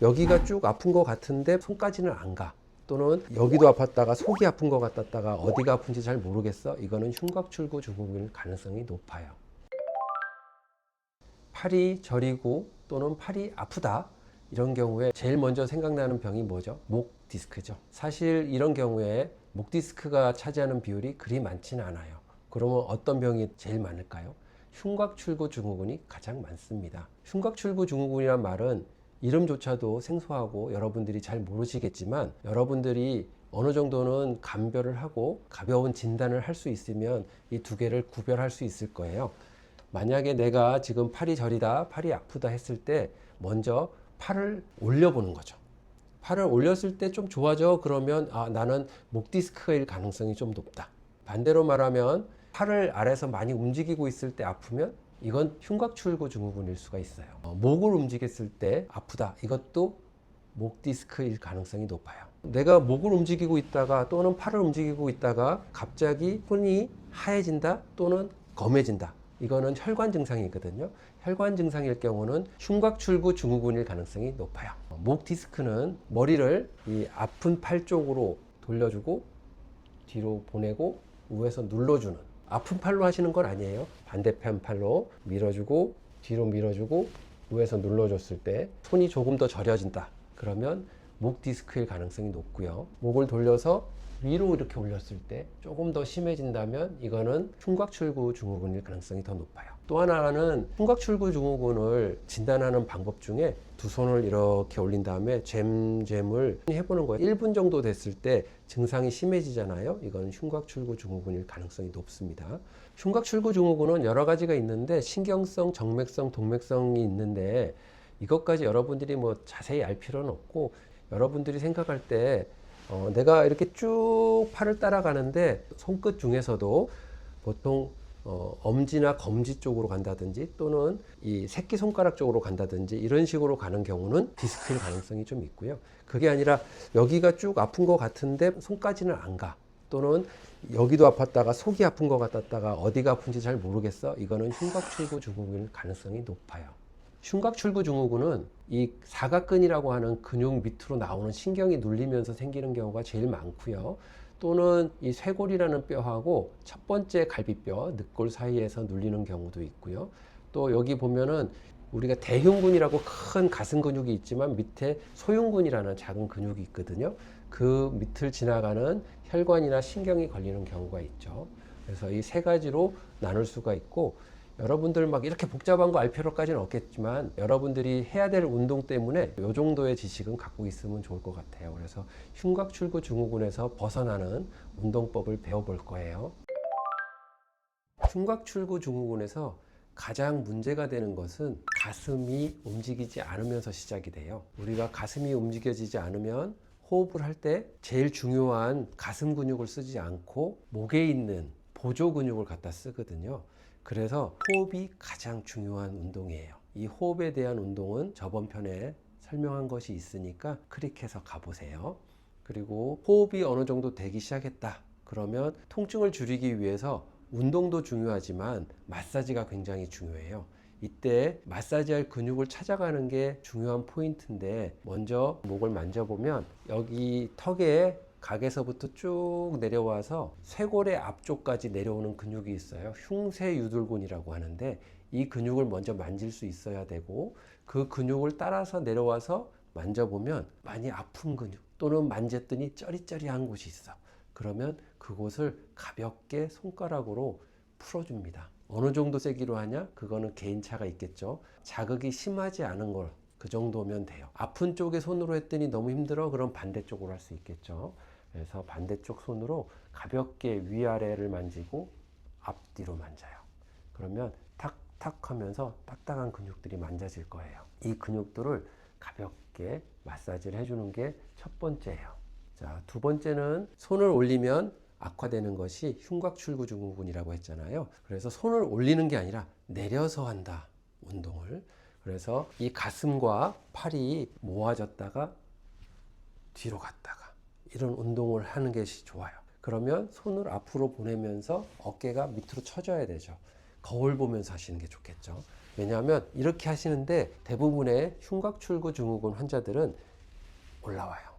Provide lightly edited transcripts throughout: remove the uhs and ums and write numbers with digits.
여기가 쭉 아픈 것 같은데 손까지는 안 가. 또는 여기도 아팠다가 속이 아픈 것 같았다가 어디가 아픈지 잘 모르겠어. 이거는 흉곽출구 증후군일 가능성이 높아요. 팔이 저리고 또는 팔이 아프다. 이런 경우에 제일 먼저 생각나는 병이 뭐죠? 목 디스크죠. 사실 이런 경우에 목 디스크가 차지하는 비율이 그리 많지는 않아요. 그러면 어떤 병이 제일 많을까요? 흉곽출구 증후군이 가장 많습니다. 흉곽출구 증후군이란 말은 이름조차도 생소하고 여러분들이 잘 모르시겠지만, 여러분들이 어느 정도는 감별을 하고 가벼운 진단을 할 수 있으면 이 두 개를 구별할 수 있을 거예요. 만약에 내가 지금 팔이 저리다, 팔이 아프다 했을 때 먼저 팔을 올려보는 거죠. 팔을 올렸을 때 좀 좋아져. 그러면 나는 목 디스크일 가능성이 좀 높다. 반대로 말하면 팔을 아래에서 많이 움직이고 있을 때 아프면 이건 흉곽출구 증후군일 수가 있어요. 목을 움직였을 때 아프다. 이것도 목 디스크일 가능성이 높아요. 내가 목을 움직이고 있다가 또는 팔을 움직이고 있다가 갑자기 손이 하얘진다 또는 검해진다. 이거는 혈관 증상이거든요. 혈관 증상일 경우는 흉곽출구 증후군일 가능성이 높아요. 목 디스크는 머리를 이 아픈 팔 쪽으로 돌려주고 뒤로 보내고 위에서 눌러주는, 아픈 팔로 하시는 건 아니에요. 반대편 팔로 밀어주고 뒤로 밀어주고 위에서 눌러줬을 때 손이 조금 더 저려진다. 그러면 목 디스크일 가능성이 높고요. 목을 돌려서 위로 이렇게 올렸을 때 조금 더 심해진다면 이거는 흉곽출구 증후군일 가능성이 더 높아요. 또 하나는 흉곽출구 증후군을 진단하는 방법 중에 두 손을 이렇게 올린 다음에 잼을 해보는 거예요. 1분 정도 됐을 때 증상이 심해지잖아요. 이건 흉곽출구 증후군일 가능성이 높습니다. 흉곽출구 증후군은 여러 가지가 있는데 신경성, 정맥성, 동맥성이 있는데 이것까지 여러분들이 뭐 자세히 알 필요는 없고, 여러분들이 생각할 때 내가 이렇게 쭉 팔을 따라가는데 손끝 중에서도 보통 엄지나 검지 쪽으로 간다든지 또는 이 새끼손가락 쪽으로 간다든지 이런 식으로 가는 경우는 디스크일 가능성이 좀 있고요. 그게 아니라 여기가 쭉 아픈 것 같은데 손까지는 안 가. 또는 여기도 아팠다가 속이 아픈 것 같았다가 어디가 아픈지 잘 모르겠어. 이거는 흉곽출구 증후군일 가능성이 높아요. 흉곽출구 증후군은 이 사각근이라고 하는 근육 밑으로 나오는 신경이 눌리면서 생기는 경우가 제일 많고요. 또는 이 쇄골이라는 뼈하고 첫 번째 갈비뼈, 늑골 사이에서 눌리는 경우도 있고요. 또 여기 보면은 우리가 대흉근이라고 큰 가슴 근육이 있지만 밑에 소흉근이라는 작은 근육이 있거든요. 그 밑을 지나가는 혈관이나 신경이 걸리는 경우가 있죠. 그래서 이 세 가지로 나눌 수가 있고, 여러분들 막 이렇게 복잡한 거 알 필요까지는 없겠지만 여러분들이 해야 될 운동 때문에 이 정도의 지식은 갖고 있으면 좋을 것 같아요. 그래서 흉곽출구 증후군에서 벗어나는 운동법을 배워볼 거예요. 흉곽출구 증후군에서 가장 문제가 되는 것은 가슴이 움직이지 않으면서 시작이 돼요. 우리가 가슴이 움직여지지 않으면 호흡을 할 때 제일 중요한 가슴 근육을 쓰지 않고 목에 있는 보조 근육을 갖다 쓰거든요. 그래서 호흡이 가장 중요한 운동이에요. 이 호흡에 대한 운동은 저번 편에 설명한 것이 있으니까 클릭해서 가보세요. 그리고 호흡이 어느 정도 되기 시작했다. 그러면 통증을 줄이기 위해서 운동도 중요하지만 마사지가 굉장히 중요해요. 이때 마사지할 근육을 찾아가는 게 중요한 포인트인데, 먼저 목을 만져보면 여기 턱에 각에서부터 쭉 내려와서 쇄골의 앞쪽까지 내려오는 근육이 있어요. 흉쇄유돌근이라고 하는데 이 근육을 먼저 만질 수 있어야 되고, 그 근육을 따라서 내려와서 만져보면 많이 아픈 근육 또는 만졌더니 쩌리쩌리한 곳이 있어. 그러면 그곳을 가볍게 손가락으로 풀어줍니다. 어느 정도 세기로 하냐? 그거는 개인차가 있겠죠. 자극이 심하지 않은 걸 그 정도면 돼요. 아픈 쪽에 손으로 했더니 너무 힘들어? 그럼 반대쪽으로 할 수 있겠죠. 그래서 반대쪽 손으로 가볍게 위아래를 만지고 앞뒤로 만져요. 그러면 탁탁 하면서 딱딱한 근육들이 만져질 거예요. 이 근육들을 가볍게 마사지를 해주는 게 첫 번째예요. 자, 두 번째는 손을 올리면 악화되는 것이 흉곽출구 증후군이라고 했잖아요. 그래서 손을 올리는 게 아니라 내려서 한다, 운동을. 그래서 이 가슴과 팔이 모아졌다가 뒤로 갔다가 이런 운동을 하는 것이 좋아요. 그러면 손을 앞으로 보내면서 어깨가 밑으로 쳐져야 되죠. 거울 보면서 하시는 게 좋겠죠. 왜냐하면 이렇게 하시는데 대부분의 흉곽출구 증후군 환자들은 올라와요.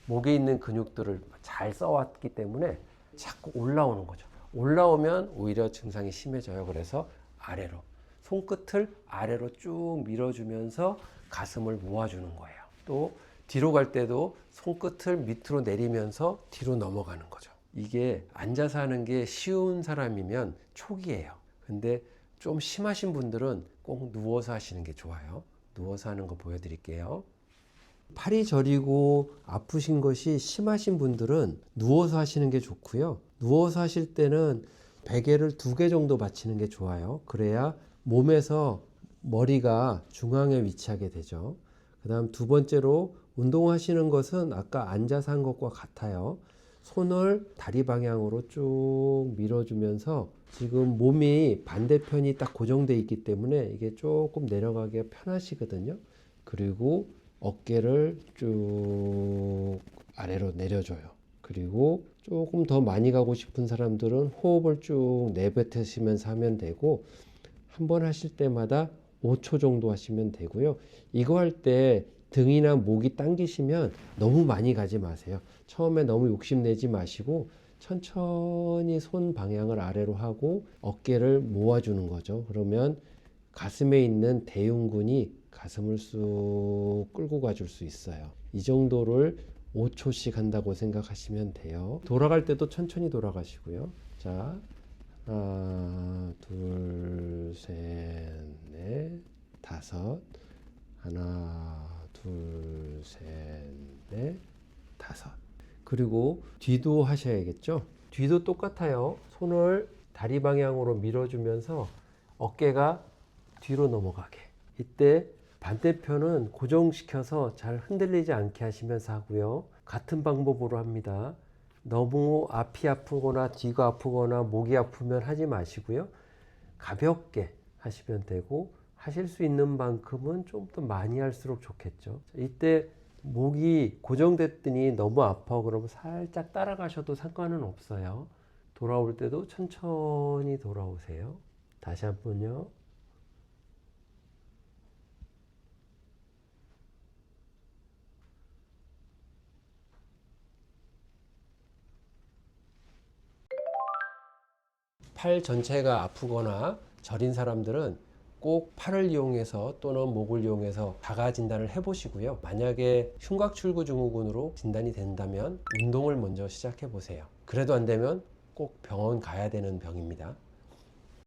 목에 있는 근육들을 잘 써왔기 때문에 자꾸 올라오는 거죠. 올라오면 오히려 증상이 심해져요. 그래서 아래로, 손끝을 아래로 쭉 밀어주면서 가슴을 모아주는 거예요. 또 뒤로 갈 때도 손끝을 밑으로 내리면서 뒤로 넘어가는 거죠. 이게 앉아서 하는 게 쉬운 사람이면 촉이에요. 근데 좀 심하신 분들은 꼭 누워서 하시는 게 좋아요. 누워서 하는 거 보여드릴게요. 팔이 저리고 아프신 것이 심하신 분들은 누워서 하시는 게 좋고요. 누워서 하실 때는 베개를 2개 정도 받치는 게 좋아요. 그래야 몸에서 머리가 중앙에 위치하게 되죠. 그 다음 두 번째로 운동하시는 것은 아까 앉아서 한 것과 같아요. 손을 다리 방향으로 쭉 밀어주면서 지금 몸이 반대편이 딱 고정되어 있기 때문에 이게 조금 내려가기가 편하시거든요. 그리고 어깨를 쭉 아래로 내려줘요. 그리고 조금 더 많이 가고 싶은 사람들은 호흡을 쭉 내뱉으시면서 하면 되고, 한 번 하실 때마다 5초 정도 하시면 되고요. 이거 할 때 등이나 목이 당기시면 너무 많이 가지 마세요. 처음에 너무 욕심내지 마시고 천천히 손 방향을 아래로 하고 어깨를 모아주는 거죠. 그러면 가슴에 있는 대흉근이 가슴을 쑥 끌고 가줄 수 있어요. 이 정도를 5초씩 한다고 생각하시면 돼요. 돌아갈 때도 천천히 돌아가시고요. 자, 하나, 둘, 셋, 넷, 다섯. 하나, 둘, 셋, 넷, 다섯. 그리고 뒤도 하셔야겠죠? 뒤도 똑같아요. 손을 다리 방향으로 밀어주면서 어깨가 뒤로 넘어가게. 이때 반대편은 고정시켜서 잘 흔들리지 않게 하시면서 하고요. 같은 방법으로 합니다. 너무 앞이 아프거나 뒤가 아프거나 목이 아프면 하지 마시고요. 가볍게 하시면 되고, 하실 수 있는 만큼은 좀 더 많이 할수록 좋겠죠. 이때 목이 고정됐더니 너무 아파 그러면 살짝 따라가셔도 상관은 없어요. 돌아올 때도 천천히 돌아오세요. 다시 한 번요. 팔 전체가 아프거나 저린 사람들은 꼭 팔을 이용해서 또는 목을 이용해서 자가 진단을 해보시고요. 만약에 흉곽출구 증후군으로 진단이 된다면 운동을 먼저 시작해 보세요. 그래도 안 되면 꼭 병원 가야 되는 병입니다.